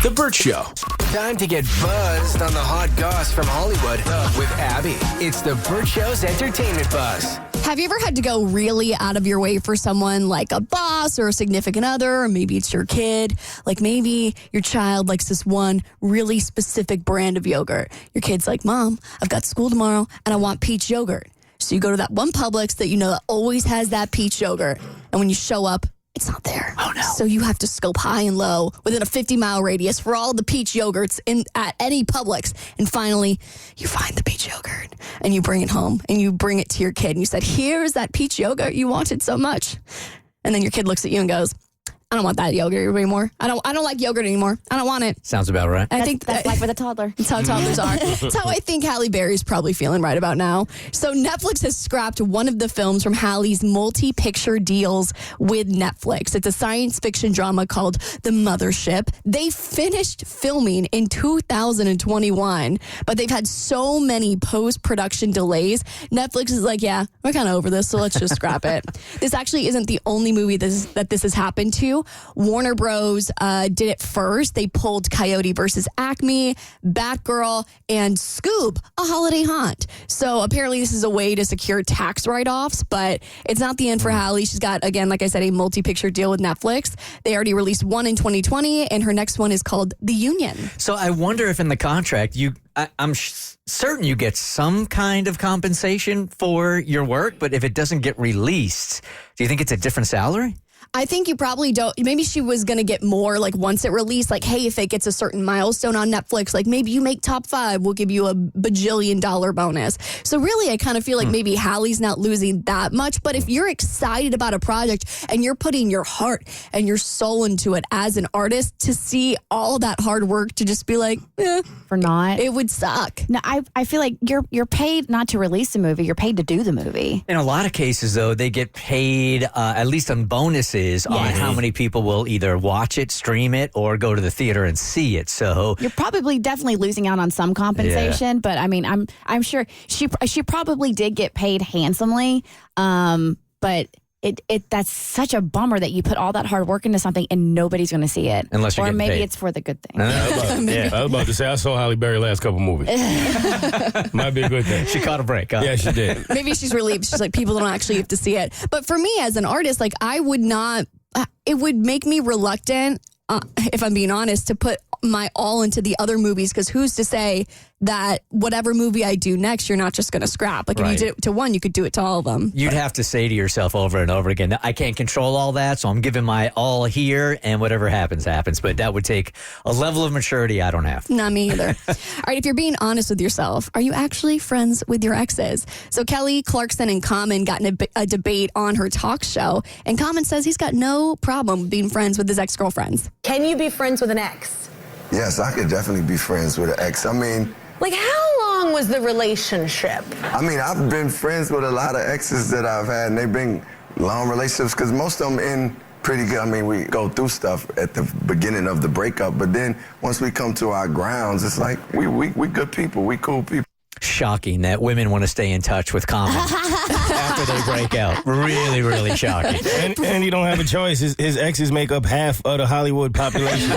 The Bert Show. Time to get buzzed on the hot goss from Hollywood with Abby. It's the Bert Show's entertainment buzz. Have you ever had to go really out of your way for someone, like a boss or a significant other, or maybe it's your kid? Like maybe your child likes this one really specific brand of yogurt. Your kid's like, Mom, I've got school tomorrow and I want peach yogurt. So you go to that one Publix that you know that always has that peach yogurt. And when you show up, it's not there. Oh, no. So you have to scope high and low within a 50-mile radius for all the peach yogurts at any Publix. And finally, you find the peach yogurt and you bring it home and you bring it to your kid. And you said, here's that peach yogurt you wanted so much. And then your kid looks at you and goes, I don't want that yogurt anymore. I don't like yogurt anymore. I don't want it. Sounds about right. I think that's like with a toddler. That's how toddlers are. That's how I think Halle Berry's probably feeling right about now. So Netflix has scrapped one of the films from Halle's multi-picture deals with Netflix. It's a science fiction drama called The Mothership. They finished filming in 2021, but they've had so many post-production delays. Netflix is like, yeah, we're kind of over this, so let's just scrap it. This actually isn't the only movie that this has happened to. Warner Bros. Did it first. They pulled Coyote versus Acme, Batgirl, and Scoob, A Holiday Haunt. So apparently this is a way to secure tax write-offs, but it's not the end for Halle. She's got, again, like I said, a multi-picture deal with Netflix. They already released one in 2020, and her next one is called The Union. So I wonder if in the contract, I'm certain you get some kind of compensation for your work, but if it doesn't get released, do you think it's a different salary? I think you probably don't. Maybe she was going to get more like once it released, like, hey, if it gets a certain milestone on Netflix, like maybe you make top 5, we'll give you a bajillion-dollar bonus. So really, I kind of feel like maybe Halle's not losing that much. But if you're excited about a project and you're putting your heart and your soul into it as an artist, to see all that hard work to just be like, For not. it would suck. No, I feel like you're paid not to release the movie. You're paid to do the movie. In a lot of cases, though, they get paid, at least on bonuses, on how many people will either watch it, stream it, or go to the theater and see it. So You're probably definitely losing out on some compensation, but I mean, I'm sure she probably did get paid handsomely, but. That's such a bummer that you put all that hard work into something and nobody's going to see it. Unless you're or getting maybe paid. it's for the good thing. I was about to say, I saw Halle Berry last couple movies. Might be a good thing. she caught a break. Huh? Yeah, she did. Maybe she's relieved. She's like, people don't actually have to see it. But for me as an artist, like I would not, it would make me reluctant, if I'm being honest, to put my all into the other movies, because who's to say that whatever movie I do next, you're not just going to scrap. Like if you did it to one, you could do it to all of them. You'd have to say to yourself over and over again, I can't control all that, so I'm giving my all here, and whatever happens, happens. But that would take a level of maturity I don't have. Not me either. All right, if you're being honest with yourself, are you actually friends with your exes? So Kelly Clarkson and Common got in a debate on her talk show, and Common says he's got no problem being friends with his ex-girlfriends. Can you be friends with an ex? Yes, I could definitely be friends with an ex. I mean, Like, how long was the relationship? I've been friends with a lot of exes that I've had, and they've been long relationships because most of them end pretty good. I mean, we go through stuff at the beginning of the breakup, but then once we come to our grounds, it's like we good people, we cool people. Shocking that women want to stay in touch with Common after they break out. Really, really shocking. And you don't have a choice. His exes make up half of the Hollywood population.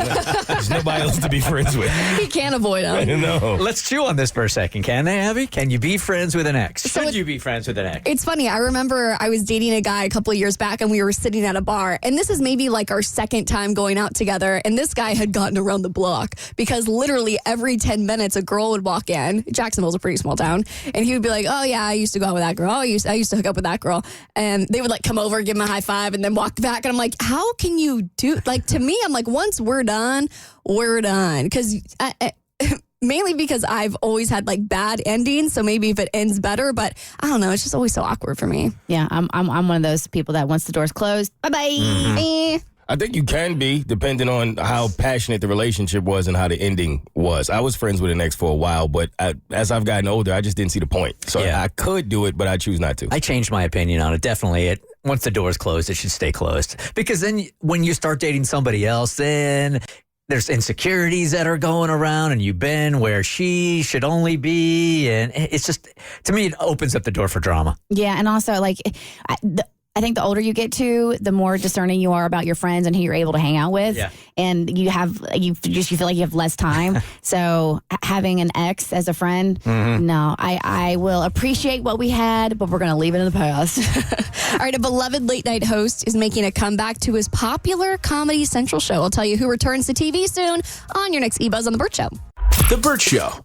There's nobody else to be friends with. He can't avoid them. No. Let's chew on this for a second, can they, Abby? Can you be friends with an ex? Should you be friends with an ex? It's funny. I remember I was dating a guy a couple of years back, and we were sitting at a bar. And this is maybe like our second time going out together. And this guy had gotten around the block because literally every 10 minutes a girl would walk in. Jacksonville's a pretty small town. And he would be like, oh, yeah, I used to go out with that girl. I used to hook up with that girl. And they would like come over, give him a high five, and then walk back. And I'm like, how can you do, like, to me, I'm like, once we're done, we're done. Because mainly because I've always had like bad endings. So maybe if it ends better, but I don't know. It's just always so awkward for me. Yeah, I'm one of those people that once the door's closed, bye-bye. I think you can be, depending on how passionate the relationship was and how the ending was. I was friends with an ex for a while, but as I've gotten older, I just didn't see the point. So I could do it, but I choose not to. I changed my opinion on it. Definitely, once the door's closed, it should stay closed. Because then when you start dating somebody else, then there's insecurities that are going around, and you've been where she should only be. And it's just, to me, it opens up the door for drama. Yeah, and also, like, I think the older you get to, the more discerning you are about your friends and who you're able to hang out with. Yeah. And you feel like you have less time. So having an ex as a friend, no, I will appreciate what we had, but we're going to leave it in the past. All right, a beloved late night host is making a comeback to his popular Comedy Central show. I'll tell you who returns to TV soon on your next eBuzz on The Bert Show. The Bert Show.